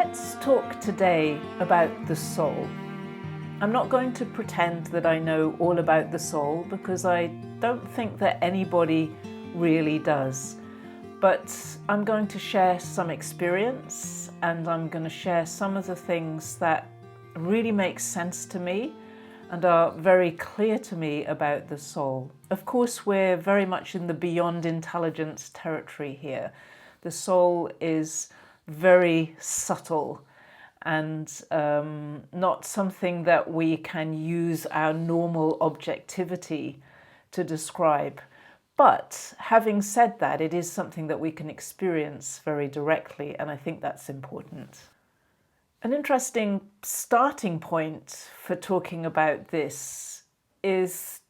Let's talk today about the soul. I'm not going to pretend that I know all about the soul because I don't think that anybody really does. But I'm going to share some experience and I'm going to share some of the things that really make sense to me and are very clear to me about the soul. Of course, we're very much in the beyond intelligence territory here. The soul is very subtle and not something that we can use our normal objectivity to describe. But having said that, it is something that we can experience very directly, and I think that's important. An interesting starting point for talking about this is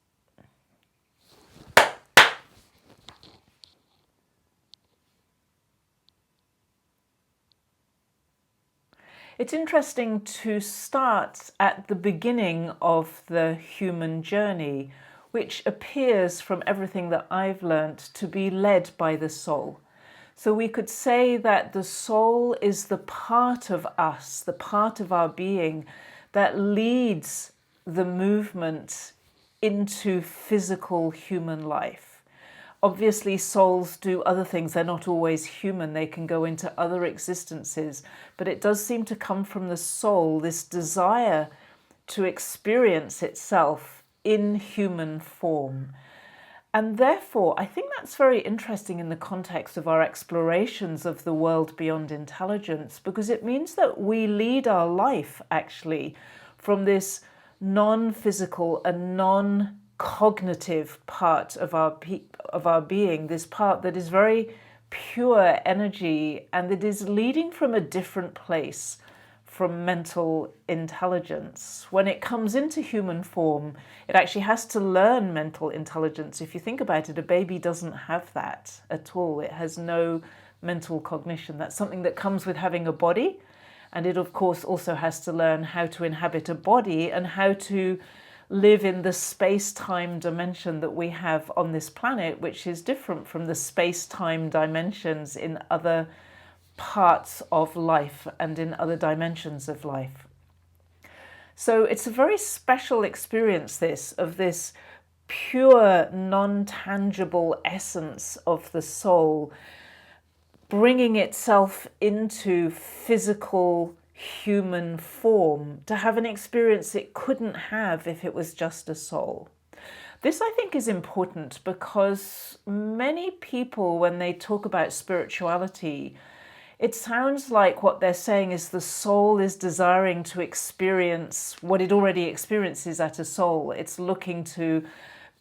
it's interesting to start at the beginning of the human journey, which appears from everything that I've learnt to be led by the soul. So we could say that the soul is the part of us, the part of our being that leads the movement into physical human life. Obviously, souls do other things. They're not always human. They can go into other existences. But it does seem to come from the soul, this desire to experience itself in human form. And therefore, I think that's very interesting in the context of our explorations of the world beyond intelligence, because it means that we lead our life, actually, from this non-physical and non-cognitive part of our being, this part that is very pure energy and that is leading from a different place from mental intelligence. When it comes into human form, it actually has to learn mental intelligence. If you think about it, a baby doesn't have that at all. It has no mental cognition. That's something that comes with having a body. And it, of course, also has to learn how to inhabit a body and how to live in the space-time dimension that we have on this planet, which is different from the space-time dimensions in other parts of life and in other dimensions of life. So it's a very special experience, this, of this pure, non-tangible essence of the soul bringing itself into physical human form to have an experience it couldn't have if it was just a soul. This, I think, is important because many people, when they talk about spirituality, it sounds like what they're saying is the soul is desiring to experience what it already experiences at a soul. It's looking to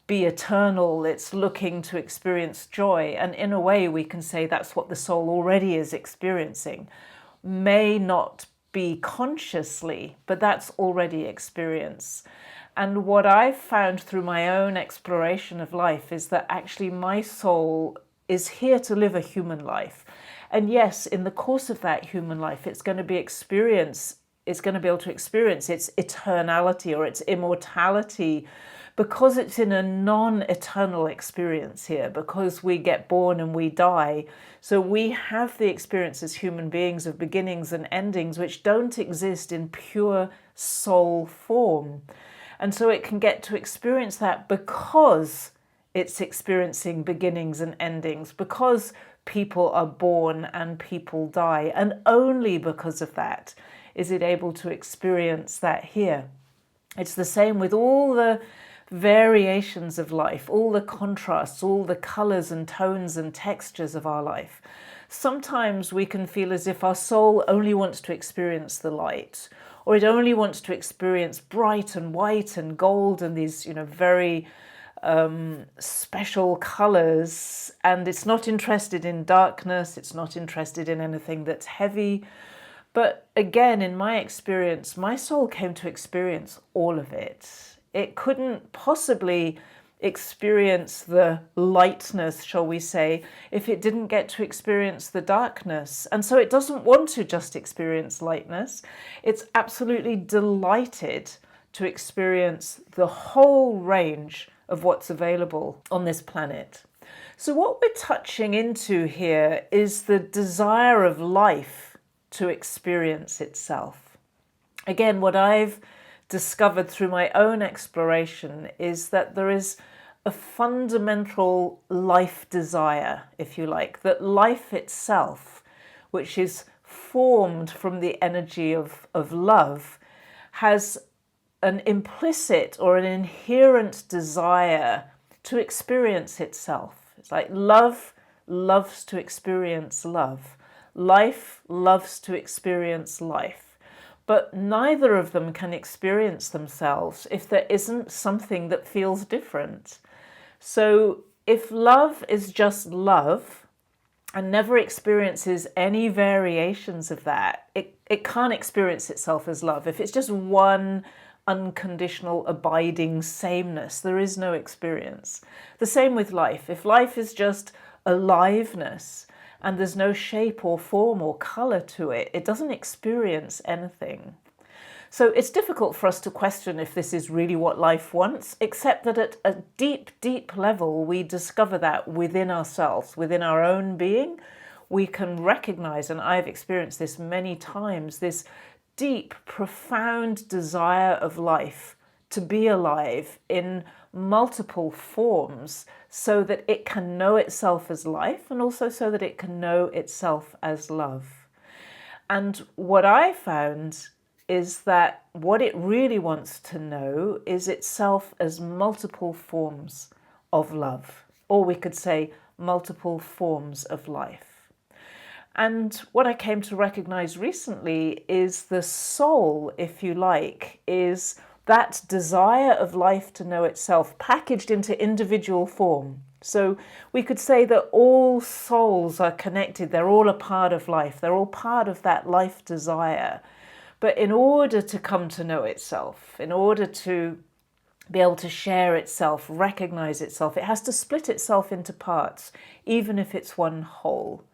be eternal. It's looking to experience joy. And in a way, we can say that's what the soul already is experiencing. May not be consciously, but that's already experience. And what I've found through my own exploration of life is that actually my soul is here to live a human life. And yes, in the course of that human life, it's going to be able to experience its eternality or its immortality, because it's in a non-eternal experience here, because we get born and we die. So we have the experience as human beings of beginnings and endings which don't exist in pure soul form. And so it can get to experience that because it's experiencing beginnings and endings, because people are born and people die. And only because of that is it able to experience that here. It's the same with all the variations of life, all the contrasts, all the colours and tones and textures of our life. Sometimes we can feel as if our soul only wants to experience the light, or it only wants to experience bright and white and gold and these, very special colours, and it's not interested in darkness, it's not interested in anything that's heavy. But again, in my experience, my soul came to experience all of it. It couldn't possibly experience the lightness, shall we say, if it didn't get to experience the darkness. And so it doesn't want to just experience lightness. It's absolutely delighted to experience the whole range of what's available on this planet. So what we're touching into here is the desire of life to experience itself. Again, what I've discovered through my own exploration is that there is a fundamental life desire, if you like, that life itself, which is formed from the energy of love, has an implicit or an inherent desire to experience itself. It's like love loves to experience love. Life loves to experience life. But neither of them can experience themselves if there isn't something that feels different. So if love is just love and never experiences any variations of that, it can't experience itself as love. If it's just one unconditional, abiding sameness, there is no experience. The same with life. If life is just aliveness and there's no shape or form or colour to it, it doesn't experience anything. So it's difficult for us to question if this is really what life wants, except that at a deep, deep level, we discover that within ourselves, within our own being. We can recognise, and I've experienced this many times, this deep, profound desire of life to be alive in multiple forms so that it can know itself as life and also so that it can know itself as love. And what I found is that what it really wants to know is itself as multiple forms of love, or we could say multiple forms of life. And what I came to recognize recently is the soul, if you like, is that desire of life to know itself packaged into individual form. So we could say that all souls are connected, they're all a part of life, they're all part of that life desire. But in order to come to know itself, in order to be able to share itself, recognize itself, it has to split itself into parts, even if it's one whole.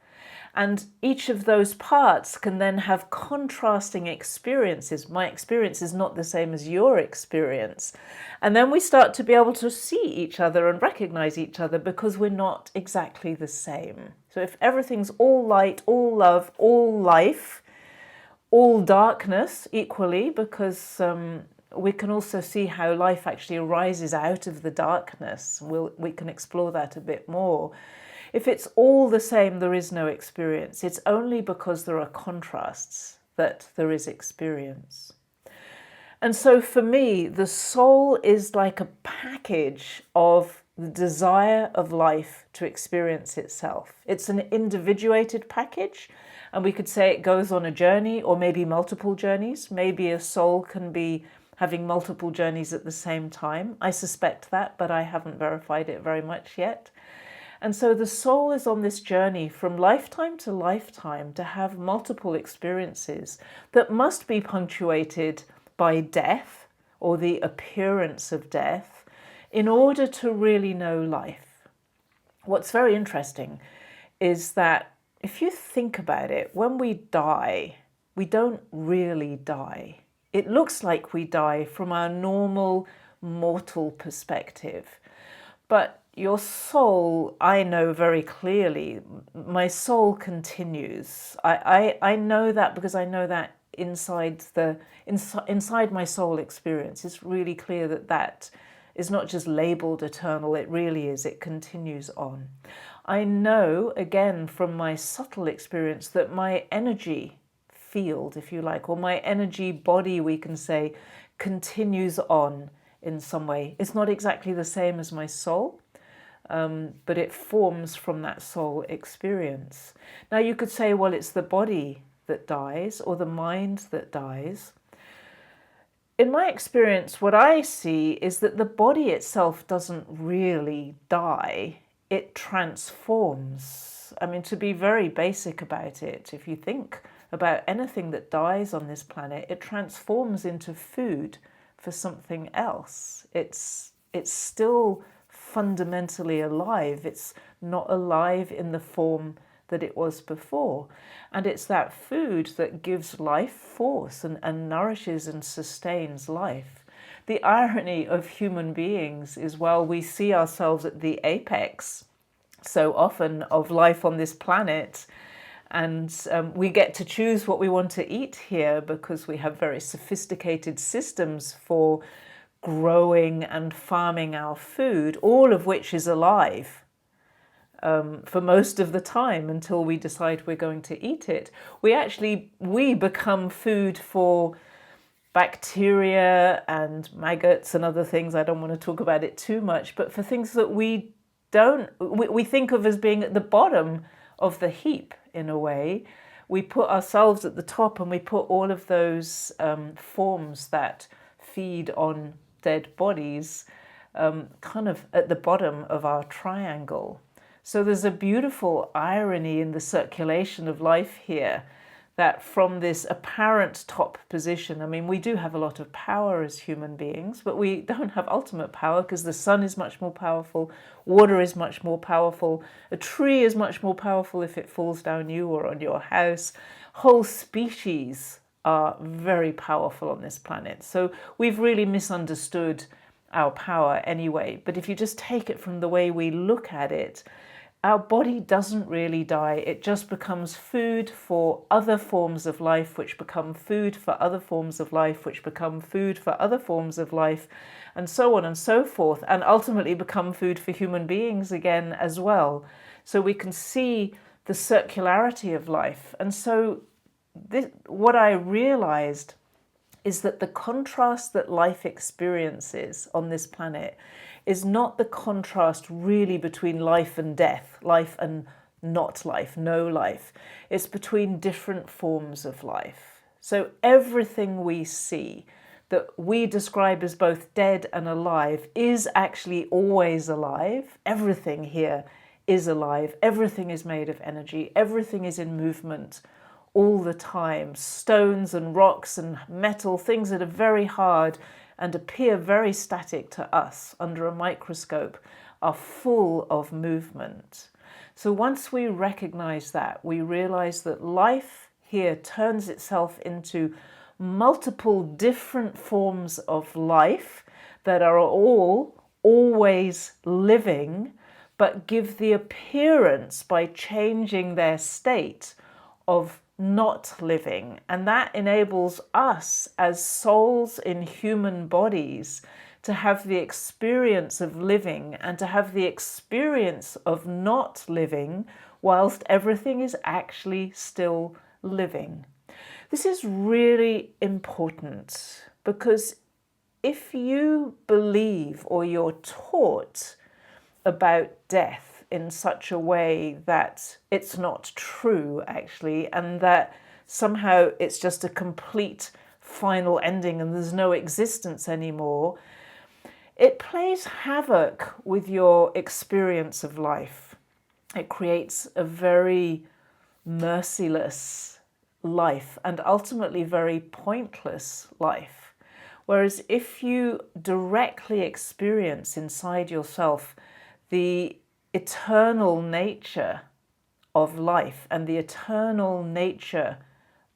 And each of those parts can then have contrasting experiences. My experience is not the same as your experience. And then we start to be able to see each other and recognize each other because we're not exactly the same. So if everything's all light, all love, all life, all darkness equally, because we can also see how life actually arises out of the darkness. We can explore that a bit more. If it's all the same, there is no experience. It's only because there are contrasts that there is experience. And so for me, the soul is like a package of the desire of life to experience itself. It's an individuated package, and we could say it goes on a journey or maybe multiple journeys. Maybe a soul can be having multiple journeys at the same time. I suspect that, but I haven't verified it very much yet. And so the soul is on this journey from lifetime to lifetime to have multiple experiences that must be punctuated by death or the appearance of death in order to really know life. What's very interesting is that if you think about it, when we die, we don't really die. It looks like we die from our normal mortal perspective. But your soul, I know very clearly, my soul continues. I know that because I know that inside my soul experience. It's really clear that that is not just labeled eternal, it really is, it continues on. I know, again, from my subtle experience that my energy field, if you like, or my energy body, we can say, continues on in some way. It's not exactly the same as my soul, but it forms from that soul experience. Now you could say, well, it's the body that dies or the mind that dies. In my experience, what I see is that the body itself doesn't really die. It transforms. I mean, to be very basic about it, if you think about anything that dies on this planet, it transforms into food for something else. It's still fundamentally alive. It's not alive in the form that it was before. And it's that food that gives life force and nourishes and sustains life. The irony of human beings is, while we see ourselves at the apex so often of life on this planet, And we get to choose what we want to eat here because we have very sophisticated systems for growing and farming our food, all of which is alive for most of the time until we decide we're going to eat it. We become food for bacteria and maggots and other things. I don't want to talk about it too much, but for things that we think of as being at the bottom of the heap in a way. We put ourselves at the top and we put all of those forms that feed on dead bodies kind of at the bottom of our triangle. So there's a beautiful irony in the circulation of life here, that from this apparent top position, I mean, we do have a lot of power as human beings, but we don't have ultimate power because the sun is much more powerful, water is much more powerful, a tree is much more powerful if it falls down you or on your house. Whole species are very powerful on this planet. So we've really misunderstood our power anyway. But if you just take it from the way we look at it, our body doesn't really die. It just becomes food for other forms of life, which become food for other forms of life, which become food for other forms of life, and so on and so forth, and ultimately become food for human beings again as well. So we can see the circularity of life. And so what I realized is that the contrast that life experiences on this planet is not the contrast really between life and death, life and not life, no life. It's between different forms of life. So everything we see that we describe as both dead and alive is actually always alive. Everything here is alive. Everything is made of energy. Everything is in movement all the time. Stones and rocks and metal, things that are very hard and appear very static to us under a microscope, are full of movement. So once we recognize that, we realize that life here turns itself into multiple different forms of life that are all always living, but give the appearance by changing their state of not living. And that enables us as souls in human bodies to have the experience of living and to have the experience of not living whilst everything is actually still living. This is really important because if you believe or you're taught about death in such a way that it's not true actually, and that somehow it's just a complete final ending and there's no existence anymore, it plays havoc with your experience of life. It creates a very merciless life and ultimately very pointless life. Whereas if you directly experience inside yourself the eternal nature of life and the eternal nature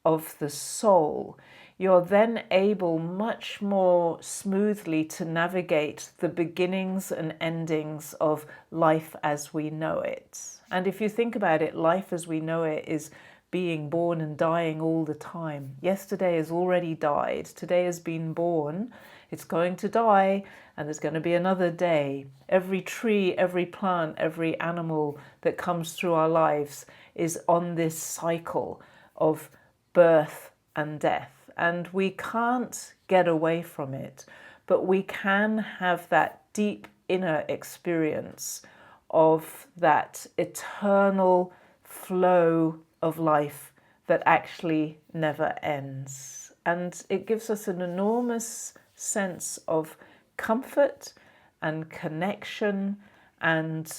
of the soul, you're then able much more smoothly to navigate the beginnings and endings of life as we know it. And if you think about it, life as we know it is being born and dying all the time. Yesterday has already died. Today has been born. It's going to die, and there's going to be another day. Every tree, every plant, every animal that comes through our lives is on this cycle of birth and death. And we can't get away from it, but we can have that deep inner experience of that eternal flow of life that actually never ends. And it gives us an enormous sense of comfort and connection and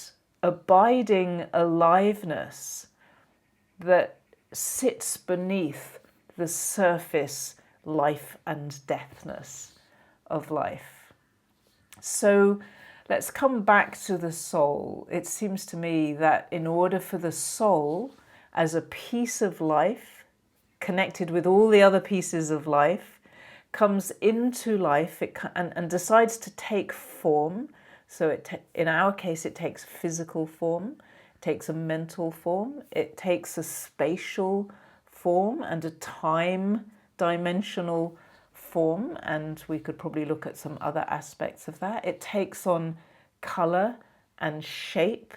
abiding aliveness that sits beneath the surface life and deathness of life. So let's come back to the soul. It seems to me that in order for the soul as a piece of life connected with all the other pieces of life comes into life and decides to take form. So in our case, it takes physical form, takes a mental form, it takes a spatial form and a time dimensional form, and we could probably look at some other aspects of that. It takes on colour and shape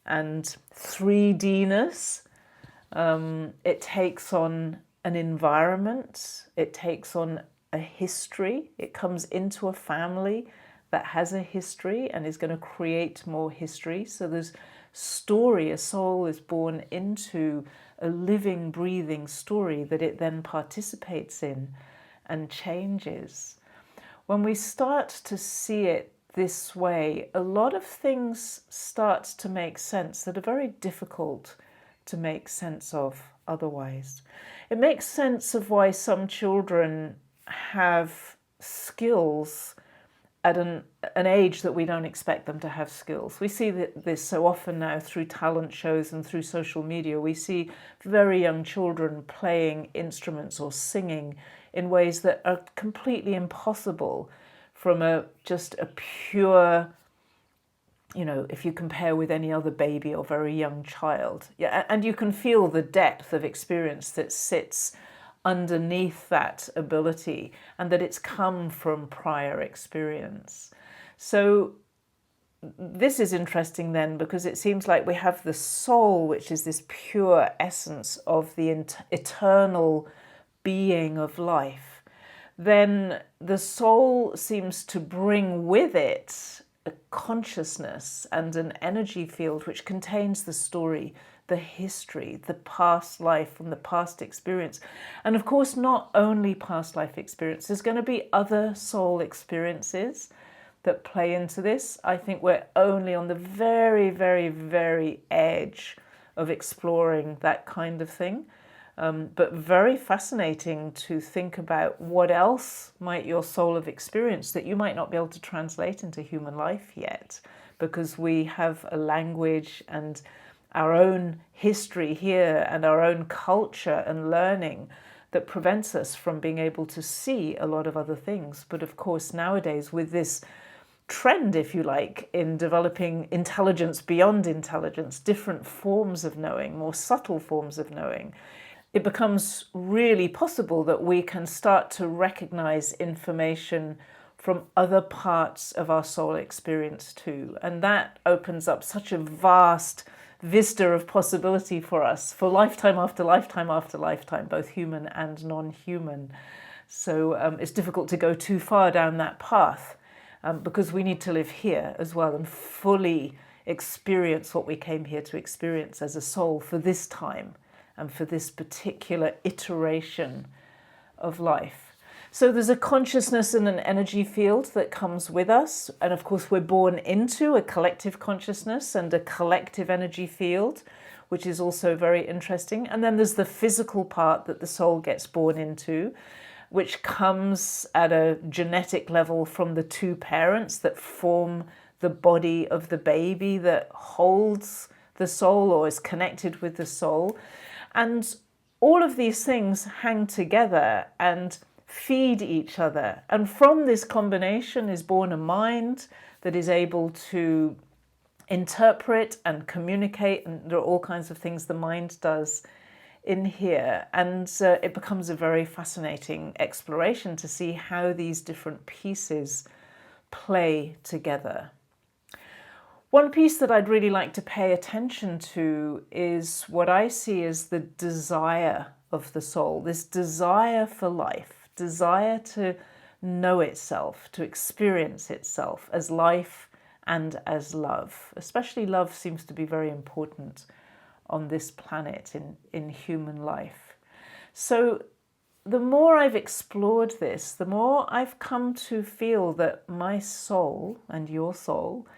and 3D-ness. It takes on an environment, it takes on a history, it comes into a family that has a history and is going to create more history. So there's story, a soul is born into a living, breathing story that it then participates in and changes. When we start to see it this way, a lot of things start to make sense that are very difficult to make sense of otherwise. It makes sense of why some children have skills at an age that we don't expect them to have skills. We see this so often now through talent shows and through social media. We see very young children playing instruments or singing in ways that are completely impossible from just a pure, if you compare with any other baby or very young child. Yeah, and you can feel the depth of experience that sits underneath that ability and that it's come from prior experience. So this is interesting then, because it seems like we have the soul, which is this pure essence of the eternal being of life. Then the soul seems to bring with it a consciousness and an energy field which contains the story, the history, the past life from the past experience. And of course, not only past life experience, there's going to be other soul experiences that play into this. I think we're only on the very, very, very edge of exploring that kind of thing. But very fascinating to think about what else might your soul have experienced that you might not be able to translate into human life yet, because we have a language and our own history here and our own culture and learning that prevents us from being able to see a lot of other things. But of course, nowadays, with this trend, if you like, in developing intelligence beyond intelligence, different forms of knowing, more subtle forms of knowing, it becomes really possible that we can start to recognize information from other parts of our soul experience too. And that opens up such a vast vista of possibility for us for lifetime after lifetime after lifetime, both human and non-human. So it's difficult to go too far down that path because we need to live here as well and fully experience what we came here to experience as a soul for this time and for this particular iteration of life. So there's a consciousness and an energy field that comes with us. And of course, we're born into a collective consciousness and a collective energy field, which is also very interesting. And then there's the physical part that the soul gets born into, which comes at a genetic level from the two parents that form the body of the baby that holds the soul or is connected with the soul. And all of these things hang together and feed each other. And from this combination is born a mind that is able to interpret and communicate. And there are all kinds of things the mind does in here. And it becomes a very fascinating exploration to see how these different pieces play together. One piece that I'd really like to pay attention to is what I see as the desire of the soul, this desire for life, desire to know itself, to experience itself as life and as love. Especially love seems to be very important on this planet in human life. So the more I've explored this, the more I've come to feel that my soul and your soul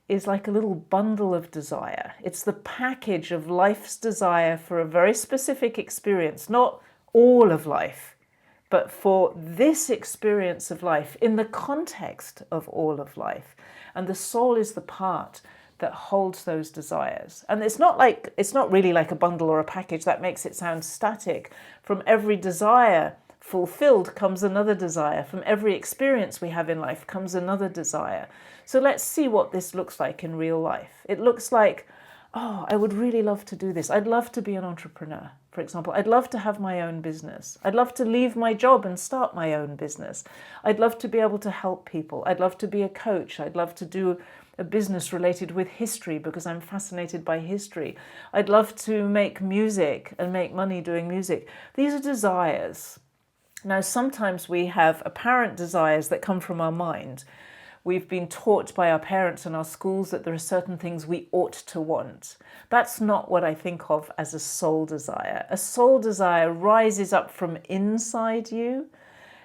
is like a little bundle of desire. It's the package of life's desire for a very specific experience, not all of life, but for this experience of life in the context of all of life. And the soul is the part that holds those desires. And it's not really like a bundle or a package. That makes it sound static. From every desire fulfilled comes another desire. From every experience we have in life comes another desire. So let's see what this looks like in real life. It looks like oh, I would really love to do this. I'd love to be an entrepreneur, for example. I'd love to have my own business. I'd love to leave my job and start my own business. I'd love to be able to help people. I'd love to be a coach. I'd love to do a business related with history because I'm fascinated by history. I'd love to make music and make money doing music. These are desires. Now, sometimes we have apparent desires that come from our mind. We've been taught by our parents and our schools that there are certain things we ought to want. That's not what I think of as a soul desire. A soul desire rises up from inside you.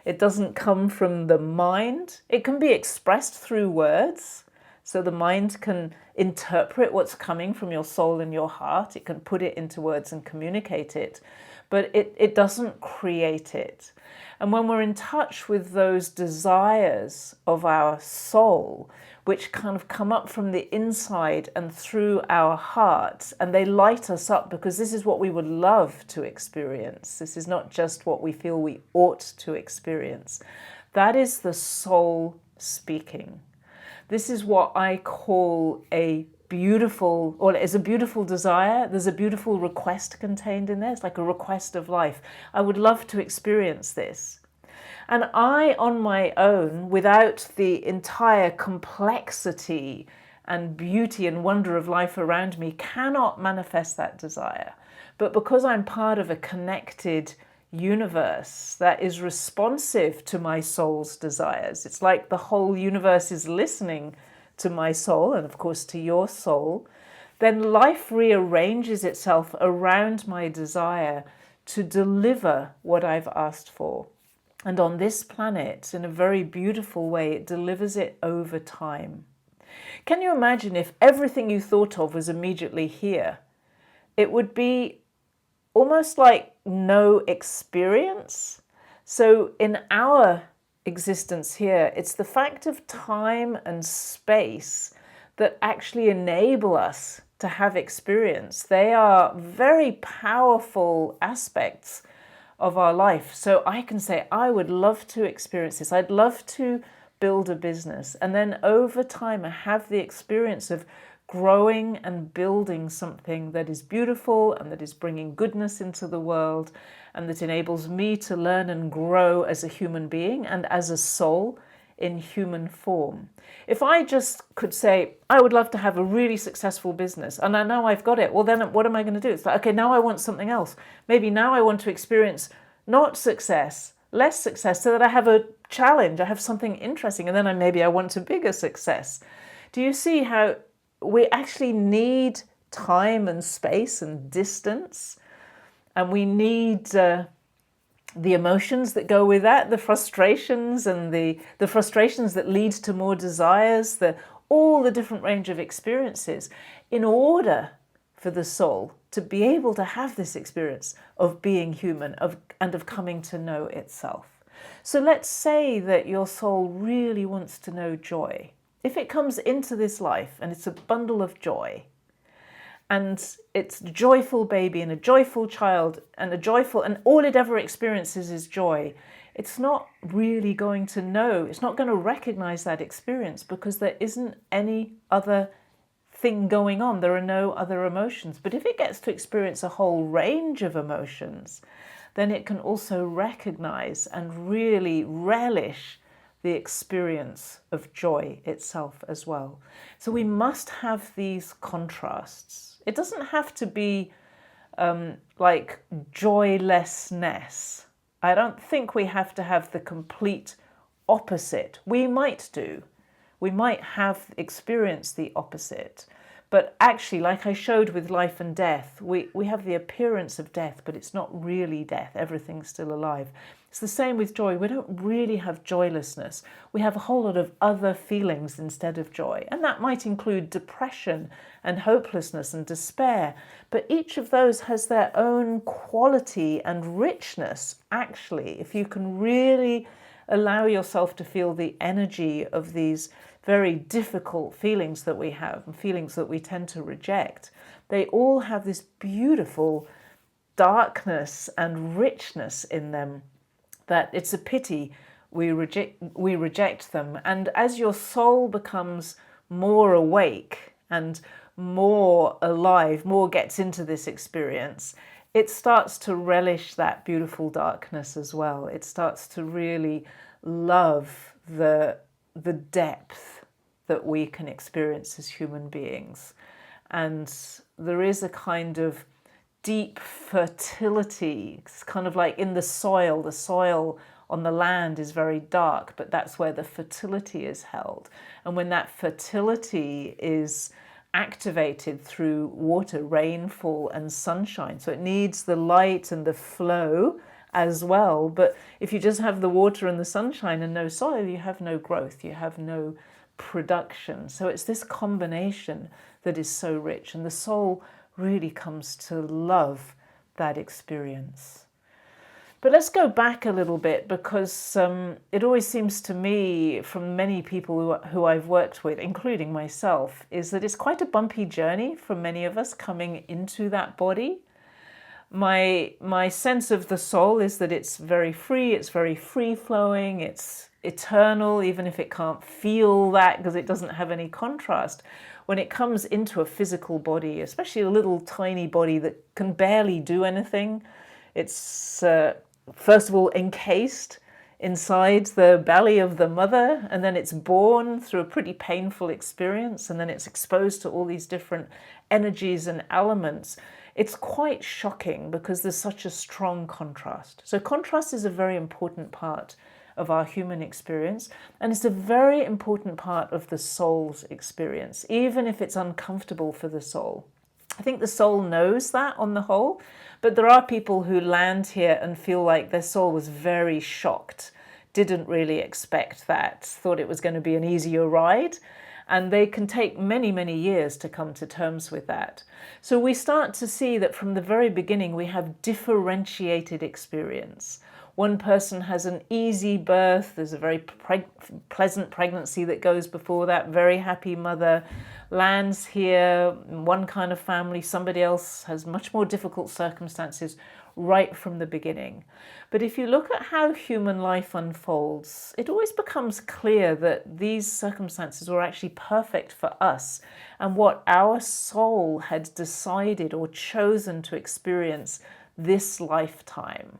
It doesn't come from the mind. It can be expressed through words. So the mind can interpret what's coming from your soul and your heart. It can put it into words and communicate it, but it doesn't create it. And when we're in touch with those desires of our soul, which kind of come up from the inside and through our hearts, and they light us up because this is what we would love to experience. This is not just what we feel we ought to experience. That is the soul speaking. This is what I call a beautiful, or it's a beautiful desire. There's a beautiful request contained in there. It's like a request of life. I would love to experience this. And I, on my own, without the entire complexity and beauty and wonder of life around me, cannot manifest that desire. But because I'm part of a connected universe that is responsive to my soul's desires, it's like the whole universe is listening to my soul and of course to your soul, then life rearranges itself around my desire to deliver what I've asked for. And on this planet, in a very beautiful way, it delivers it over time. Can you imagine if everything you thought of was immediately here? It would be almost like no experience. So in our existence here, it's the fact of time and space that actually enable us to have experience. They are very powerful aspects of our life. So I can say, I would love to experience this. I'd love to build a business. And then over time, I have the experience of growing and building something that is beautiful and that is bringing goodness into the world and that enables me to learn and grow as a human being and as a soul in human form. If I just could say, I would love to have a really successful business and I know I've got it, well then what am I going to do? It's like, okay, now I want something else. Maybe now I want to experience not success, less success, so that I have a challenge, I have something interesting, and then maybe I want a bigger success. Do you see how we actually need time and space and distance, and we need the emotions that go with that, the frustrations and the frustrations that lead to more desires, all the different range of experiences, in order for the soul to be able to have this experience of being human and of coming to know itself. So let's say that your soul really wants to know joy. If it comes into this life and it's a bundle of joy, and it's a joyful baby and a joyful child and all it ever experiences is joy, it's not really going to know, it's not going to recognize that experience because there isn't any other thing going on. There are no other emotions. But if it gets to experience a whole range of emotions, then it can also recognize and really relish the experience of joy itself as well. So we must have these contrasts. It doesn't have to be like joylessness. I don't think we have to have the complete opposite. We might do. We might have experienced the opposite. But actually, like I showed with life and death, we have the appearance of death, but it's not really death. Everything's still alive. It's the same with joy. We don't really have joylessness. We have a whole lot of other feelings instead of joy. And that might include depression and hopelessness and despair. But each of those has their own quality and richness, actually, if you can really allow yourself to feel the energy of these very difficult feelings that we have and feelings that we tend to reject. They all have this beautiful darkness and richness in them that it's a pity we reject them. And as your soul becomes more awake and more alive, more gets into this experience, it starts to relish that beautiful darkness as well. It starts to really love the depth that we can experience as human beings. And there is a kind of deep fertility. It's kind of like in the soil. The soil on the land is very dark, but that's where the fertility is held. And when that fertility is activated through water, rainfall and sunshine, so it needs the light and the flow as well. But if you just have the water and the sunshine and no soil, you have no growth, you have no production. So it's this combination that is so rich, and the soul really comes to love that experience. But let's go back a little bit, because it always seems to me from many people who I've worked with, including myself, is that it's quite a bumpy journey for many of us coming into that body. My sense of the soul is that it's very free, it's very free-flowing, it's eternal, even if it can't feel that because it doesn't have any contrast. When it comes into a physical body, especially a little tiny body that can barely do anything, it's first of all encased inside the belly of the mother, and then it's born through a pretty painful experience, and then it's exposed to all these different energies and elements. It's quite shocking because there's such a strong contrast. So contrast is a very important part of our human experience, and it's a very important part of the soul's experience, even if it's uncomfortable for the soul. I think the soul knows that on the whole, but there are people who land here and feel like their soul was very shocked, didn't really expect that, thought it was going to be an easier ride, and they can take many, many years to come to terms with that. So we start to see that from the very beginning we have differentiated experience. One person has an easy birth, there's a very pleasant pregnancy that goes before that, very happy mother, lands here, one kind of family, somebody else has much more difficult circumstances right from the beginning. But if you look at how human life unfolds, it always becomes clear that these circumstances were actually perfect for us and what our soul had decided or chosen to experience this lifetime.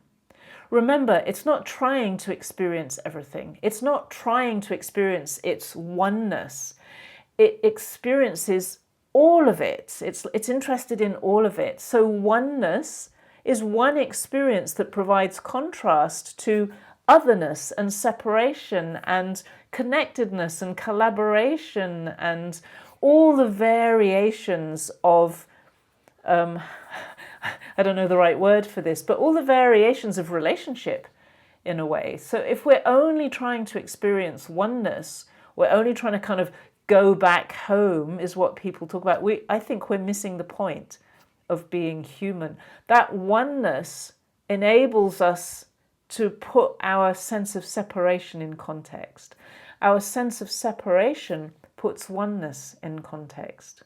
Remember, it's not trying to experience everything. It's not trying to experience its oneness. It experiences all of it. It's interested in all of it. So oneness is one experience that provides contrast to otherness and separation and connectedness and collaboration and all the variations of I don't know the right word for this, but all the variations of relationship in a way. So if we're only trying to experience oneness, we're only trying to kind of go back home is what people talk about. I think we're missing the point of being human. That oneness enables us to put our sense of separation in context. Our sense of separation puts oneness in context.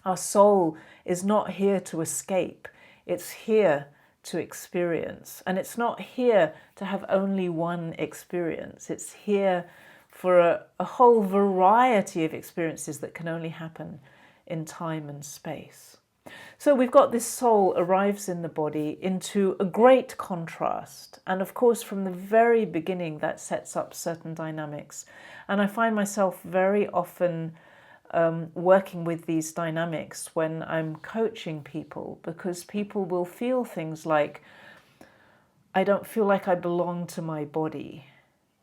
Our soul is not here to escape. It's here to experience. And it's not here to have only one experience. It's here for a whole variety of experiences that can only happen in time and space. So we've got this soul arrives in the body into a great contrast. And of course, from the very beginning, that sets up certain dynamics. And I find myself very often working with these dynamics when I'm coaching people, because people will feel things like, I don't feel like I belong to my body.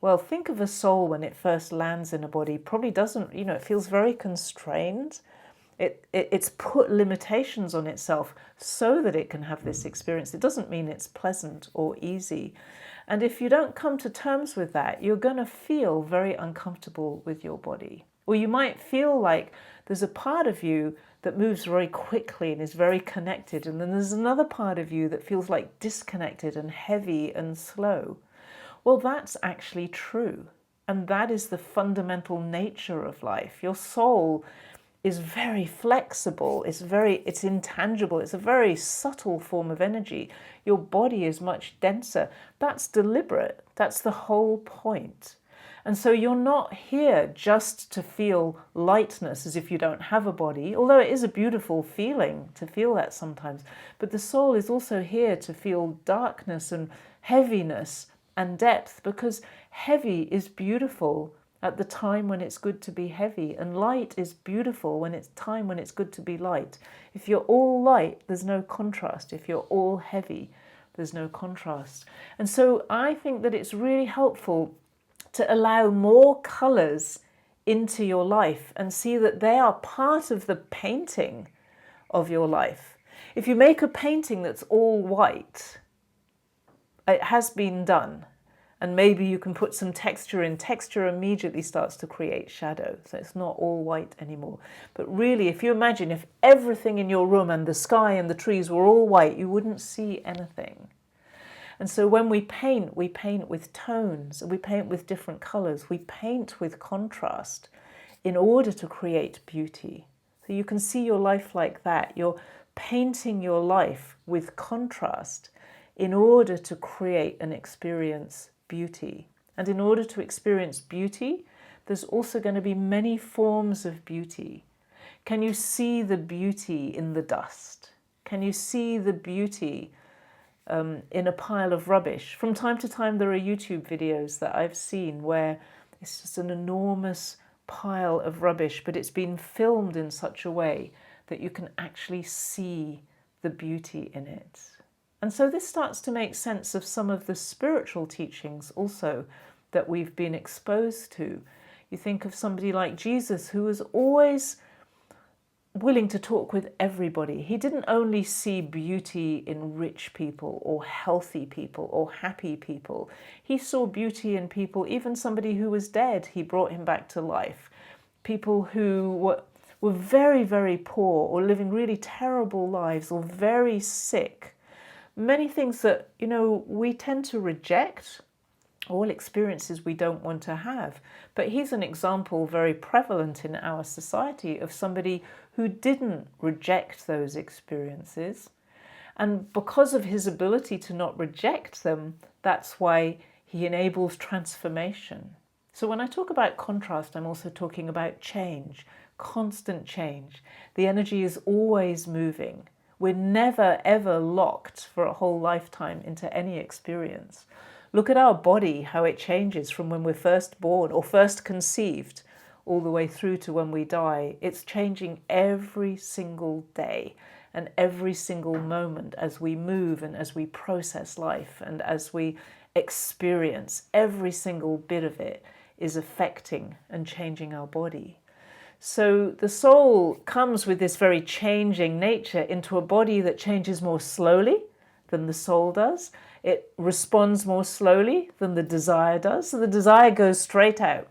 Well, think of a soul when it first lands in a body, probably doesn't, it feels very constrained. It's put limitations on itself so that it can have this experience. It doesn't mean it's pleasant or easy. And if you don't come to terms with that, you're going to feel very uncomfortable with your body. Or you might feel like there's a part of you that moves very quickly and is very connected, and then there's another part of you that feels like disconnected and heavy and slow. Well, that's actually true. And that is the fundamental nature of life. Your soul is very flexible, it's intangible, it's a very subtle form of energy. Your body is much denser. That's deliberate. That's the whole point. And so you're not here just to feel lightness as if you don't have a body, although it is a beautiful feeling to feel that sometimes. But the soul is also here to feel darkness and heaviness and depth, because heavy is beautiful at the time when it's good to be heavy, and light is beautiful when it's time when it's good to be light. If you're all light, there's no contrast. If you're all heavy, there's no contrast. And so I think that it's really helpful to allow more colours into your life and see that they are part of the painting of your life. If you make a painting that's all white, it has been done, and maybe you can put some texture in. Texture immediately starts to create shadow, so it's not all white anymore. But really, if you imagine if everything in your room and the sky and the trees were all white, you wouldn't see anything. And so when we paint with tones, we paint with different colours, we paint with contrast in order to create beauty. So you can see your life like that. You're painting your life with contrast in order to create and experience beauty. And in order to experience beauty, there's also going to be many forms of beauty. Can you see the beauty in the dust? Can you see the beauty in a pile of rubbish? From time to time there are YouTube videos that I've seen where it's just an enormous pile of rubbish, but it's been filmed in such a way that you can actually see the beauty in it. And so this starts to make sense of some of the spiritual teachings also that we've been exposed to. You think of somebody like Jesus, who was always willing to talk with everybody. He didn't only see beauty in rich people or healthy people or happy people. He saw beauty in people, even somebody who was dead, he brought him back to life. People who were very, very poor or living really terrible lives or very sick. Many things that, we tend to reject, all experiences we don't want to have. But he's an example very prevalent in our society of somebody who didn't reject those experiences. And because of his ability to not reject them, that's why he enables transformation. So when I talk about contrast, I'm also talking about change, constant change. The energy is always moving. We're never, ever locked for a whole lifetime into any experience. Look at our body, how it changes from when we're first born or first conceived all the way through to when we die. It's changing every single day and every single moment as we move and as we process life and as we experience. Every single bit of it is affecting and changing our body. So the soul comes with this very changing nature into a body that changes more slowly than the soul does. It responds more slowly than the desire does. So the desire goes straight out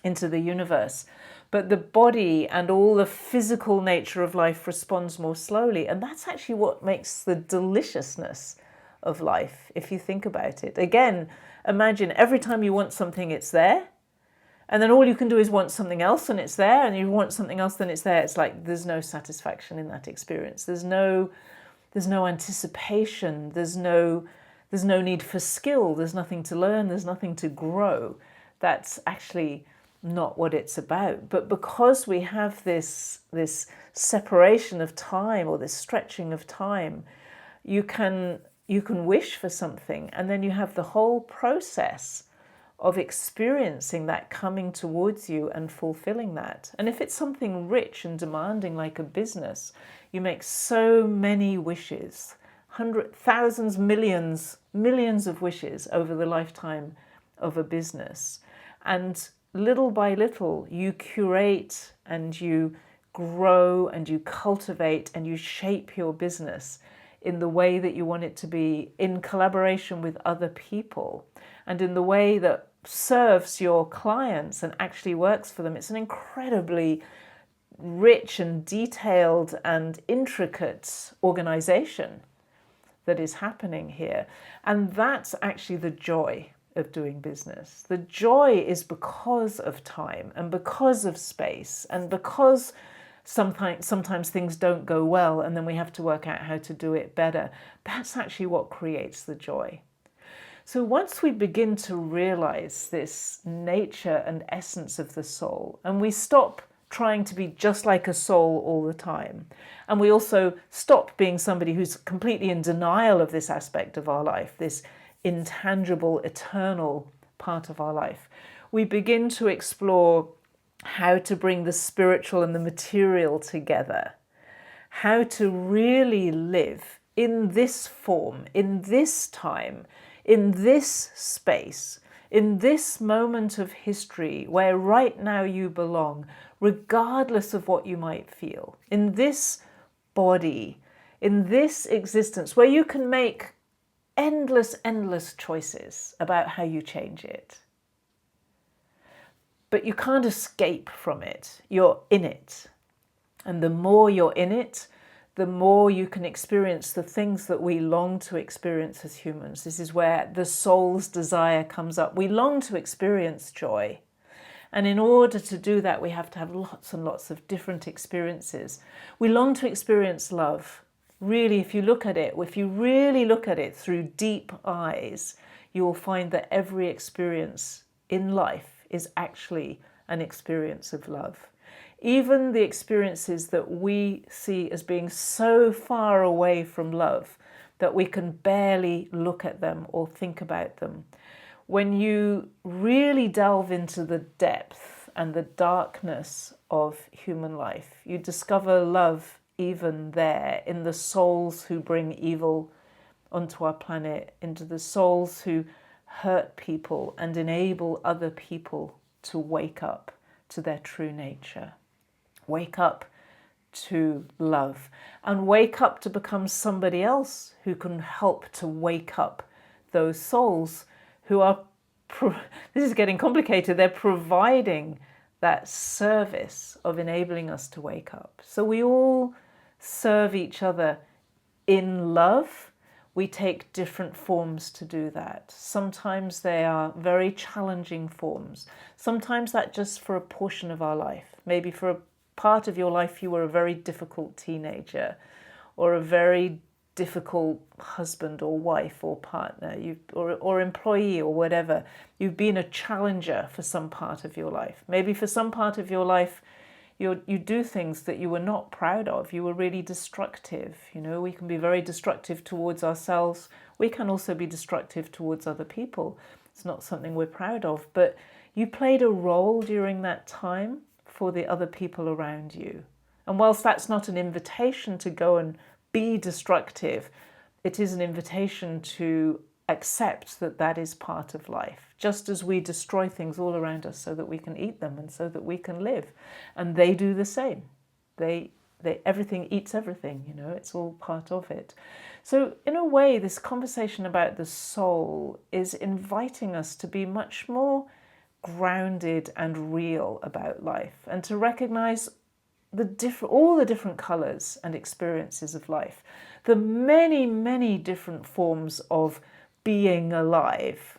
into the universe. But the body and all the physical nature of life responds more slowly. And that's actually what makes the deliciousness of life, if you think about it. Again, imagine every time you want something, it's there. And then all you can do is want something else and it's there. And you want something else, then it's there. It's like there's no satisfaction in that experience. There's no anticipation. There's no need for skill. There's nothing to learn. There's nothing to grow. That's actually not what it's about. But because we have this separation of time or this stretching of time, you can wish for something, and then you have the whole process of experiencing that coming towards you and fulfilling that. And if it's something rich and demanding like a business, you make so many wishes, hundreds, thousands, millions of wishes over the lifetime of a business. And little by little, you curate and you grow and you cultivate and you shape your business in the way that you want it to be, in collaboration with other people and in the way that serves your clients and actually works for them. It's an incredibly rich and detailed and intricate organization that is happening here. And that's actually the joy of doing business. The joy is because of time and because of space and because sometimes things don't go well and then we have to work out how to do it better. That's actually what creates the joy. So once we begin to realize this nature and essence of the soul, and we stop trying to be just like a soul all the time, and we also stop being somebody who's completely in denial of this aspect of our life, this intangible, eternal part of our life, we begin to explore how to bring the spiritual and the material together, how to really live in this form, in this time, in this space, in this moment of history where right now you belong, regardless of what you might feel, in this body, in this existence where you can make endless choices about how you change it. But you can't escape from it. You're in it. And the more you're in it, the more you can experience the things that we long to experience as humans. This is where the soul's desire comes up. We long to experience joy. And in order to do that, we have to have lots and lots of different experiences. We long to experience love. Really, if you really look at it through deep eyes, you will find that every experience in life is actually an experience of love. Even the experiences that we see as being so far away from love that we can barely look at them or think about them. When you really delve into the depth and the darkness of human life, you discover love even there, in the souls who bring evil onto our planet, into the souls who hurt people and enable other people to wake up to their true nature. Wake up to love and wake up to become somebody else who can help to wake up those souls who are, this is getting complicated, they're providing that service of enabling us to wake up. So we all serve each other in love. We take different forms to do that. Sometimes they are very challenging forms. Sometimes that's just for a portion of our life. Maybe for a part of your life you were a very difficult teenager or a very difficult husband or wife or partner or employee or whatever. You've been a challenger for some part of your life. Maybe for some part of your life you do things that you were not proud of. You were really destructive. You know, we can be very destructive towards ourselves. We can also be destructive towards other people. It's not something we're proud of, but you played a role during that time for the other people around you. And whilst that's not an invitation to go and be destructive, it is an invitation to accept that that is part of life, just as we destroy things all around us so that we can eat them and so that we can live. And they do the same. They everything eats everything, you know, it's all part of it. So in a way, this conversation about the soul is inviting us to be much more grounded and real about life, and to recognize all the different colours and experiences of life, the many different forms of being alive,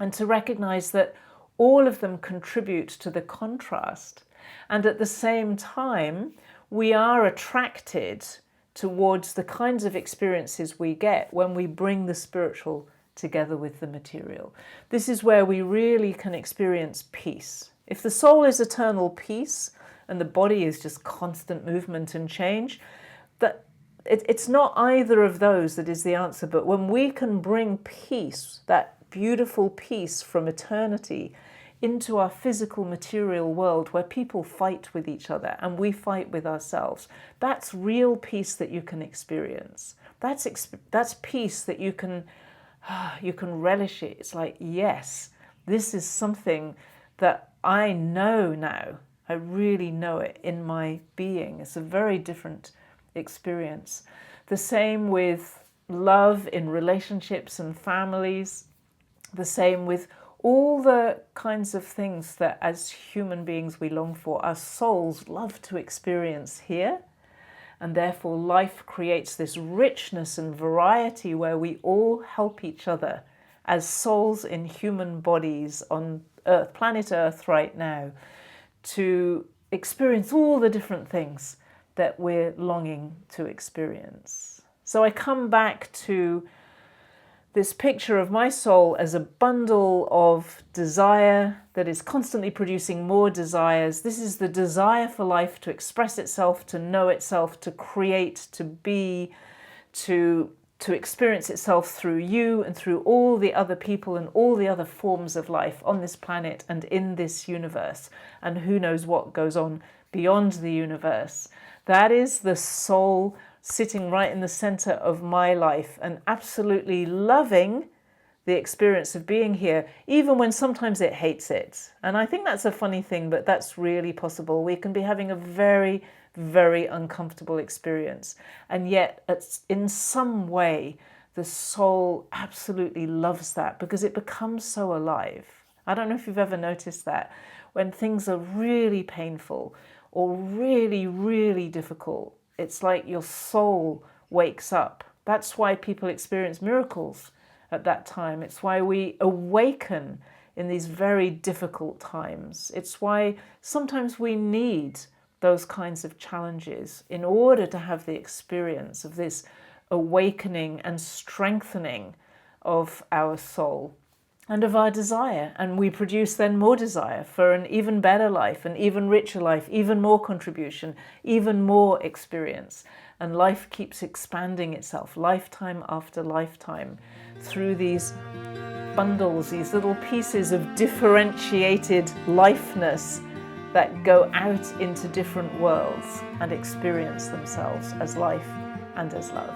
and to recognize that all of them contribute to the contrast, and at the same time we are attracted towards the kinds of experiences we get when we bring the spiritual together with the material. This is where we really can experience peace. If the soul is eternal peace and the body is just constant movement and change, that it's not either of those that is the answer. But when we can bring peace, that beautiful peace from eternity, into our physical material world where people fight with each other and we fight with ourselves, that's real peace that you can experience. That's peace that you can relish it. It's like, yes, this is something that I know now. I really know it in my being. It's a very different experience. The same with love in relationships and families. The same with all the kinds of things that as human beings we long for. Our souls love to experience here. And therefore life creates this richness and variety where we all help each other as souls in human bodies on Earth, planet Earth right now, to experience all the different things that we're longing to experience. So I come back to this picture of my soul as a bundle of desire that is constantly producing more desires. This is the desire for life to express itself, to know itself, to create, to be, to experience itself through you and through all the other people and all the other forms of life on this planet and in this universe. And who knows what goes on beyond the universe. That is the soul sitting right in the center of my life and absolutely loving the experience of being here, even when sometimes it hates it. And I think that's a funny thing, but that's really possible. We can be having a very, very uncomfortable experience. And yet, in some way, the soul absolutely loves that because it becomes so alive. I don't know if you've ever noticed that. When things are really painful or really, really difficult, it's like your soul wakes up. That's why people experience miracles at that time. It's why we awaken in these very difficult times. It's why sometimes we need those kinds of challenges in order to have the experience of this awakening and strengthening of our soul and of our desire. And we produce then more desire for an even better life, an even richer life, even more contribution, even more experience. And life keeps expanding itself, lifetime after lifetime, through these bundles, these little pieces of differentiated lifeness that go out into different worlds and experience themselves as life and as love.